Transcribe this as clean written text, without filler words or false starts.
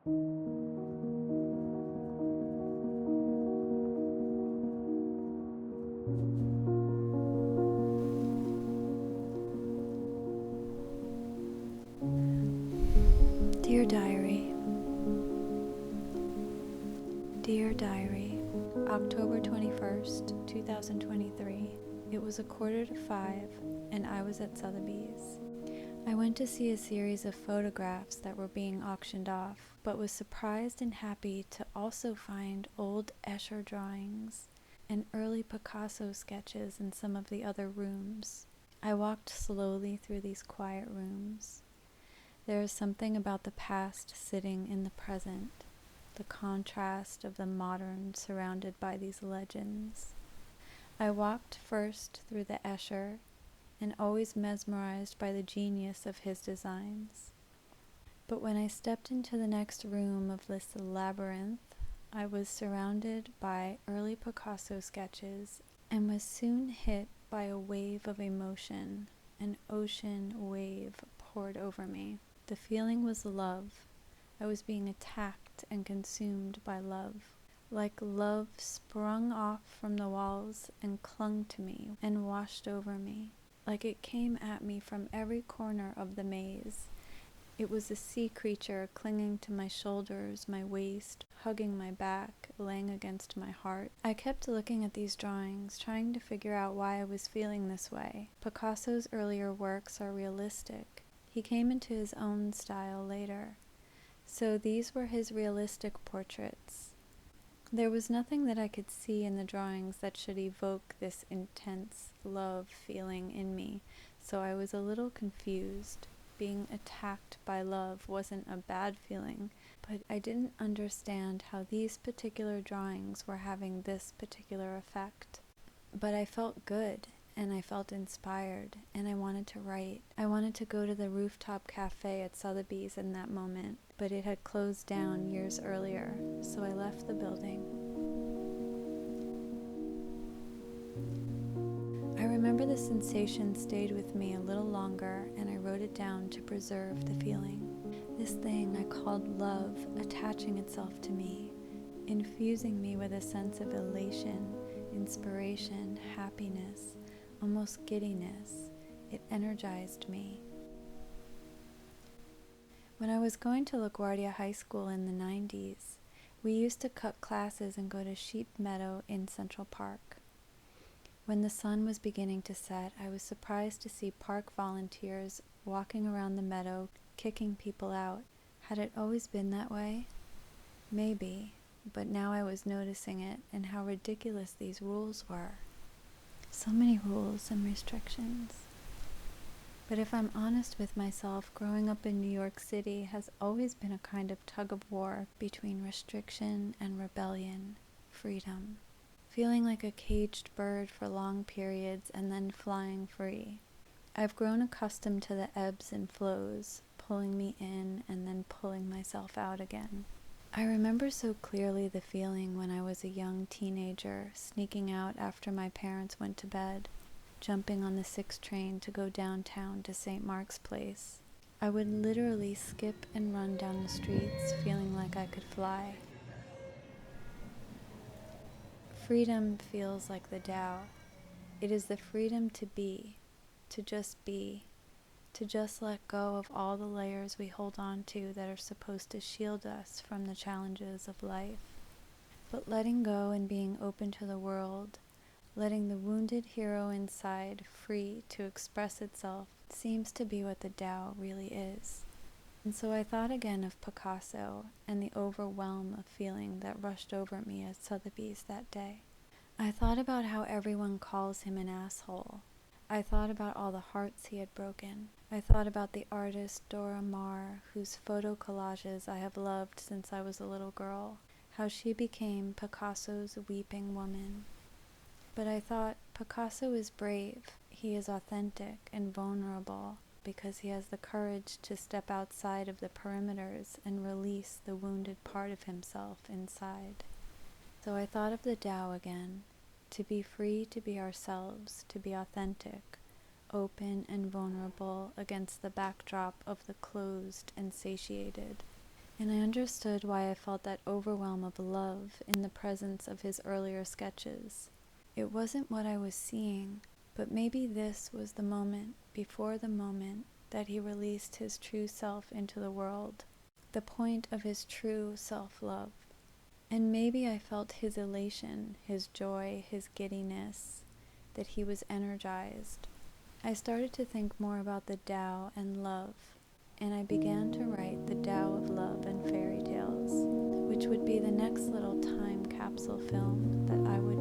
Dear Diary. Dear Diary, October 21st, 2023. It was 4:45 and I was at Sotheby's. I went to see a series of photographs that were being auctioned off, but was surprised and happy to also find old Escher drawings and early Picasso sketches in some of the other rooms. I walked slowly through these quiet rooms. There is something about the past sitting in the present, the contrast of the modern surrounded by these legends. I walked first through the Escher, and always mesmerized by the genius of his designs. But when I stepped into the next room of this labyrinth, I was surrounded by early Picasso sketches and was soon hit by a wave of emotion. An ocean wave poured over me. The feeling was love. I was being attacked and consumed by love. Like love sprung off from the walls and clung to me and washed over me. Like it came at me from every corner of the maze. It was a sea creature clinging to my shoulders, my waist, hugging my back, laying against my heart. I kept looking at these drawings, trying to figure out why I was feeling this way. Picasso's earlier works are realistic. He came into his own style later. So these were his realistic portraits. There was nothing that I could see in the drawings that should evoke this intense love feeling in me, so I was a little confused. Being attacked by love wasn't a bad feeling, but I didn't understand how these particular drawings were having this particular effect. But I felt good, and I felt inspired, and I wanted to write. I wanted to go to the rooftop cafe at Sotheby's in that moment, but it had closed down years earlier, so I left the building. I remember the sensation stayed with me a little longer, and I wrote it down to preserve the feeling. This thing I called love attaching itself to me, infusing me with a sense of elation, inspiration, happiness, almost giddiness. It energized me. When I was going to LaGuardia High School in the 90s, we used to cut classes and go to Sheep Meadow in Central Park. When the sun was beginning to set, I was surprised to see park volunteers walking around the meadow, kicking people out. Had it always been that way? Maybe, but now I was noticing it and how ridiculous these rules were. So many rules and restrictions. But if I'm honest with myself, growing up in New York City has always been a kind of tug of war between restriction and rebellion, freedom. Feeling like a caged bird for long periods and then flying free. I've grown accustomed to the ebbs and flows, pulling me in and then pulling myself out again. I remember so clearly the feeling when I was a young teenager, sneaking out after my parents went to bed, jumping on the 6 train to go downtown to St. Mark's Place. I would literally skip and run down the streets, feeling like I could fly. Freedom feels like the Tao. It is the freedom to be, to just let go of all the layers we hold on to that are supposed to shield us from the challenges of life. But letting go and being open to the world, letting the wounded hero inside free to express itself, seems to be what the Tao really is. And so I thought again of Picasso and the overwhelm of feeling that rushed over me at Sotheby's that day. I thought about how everyone calls him an asshole. I thought about all the hearts he had broken. I thought about the artist Dora Maar, whose photo collages I have loved since I was a little girl, how she became Picasso's weeping woman. But I thought, Picasso is brave. He is authentic and vulnerable because he has the courage to step outside of the perimeters and release the wounded part of himself inside. So I thought of the Tao again, to be free to be ourselves, to be authentic, open and vulnerable against the backdrop of the closed and satiated. and I understood why I felt that overwhelm of love in the presence of his earlier sketches. It wasn't what I was seeing, but maybe this was the moment before the moment that he released his true self into the world, the point of his true self-love. And maybe I felt his elation, his joy, his giddiness, that he was energized. I started to think more about the Tao and love, and I began to write the Tao of love and fairy tales, which would be the next little time capsule film that I would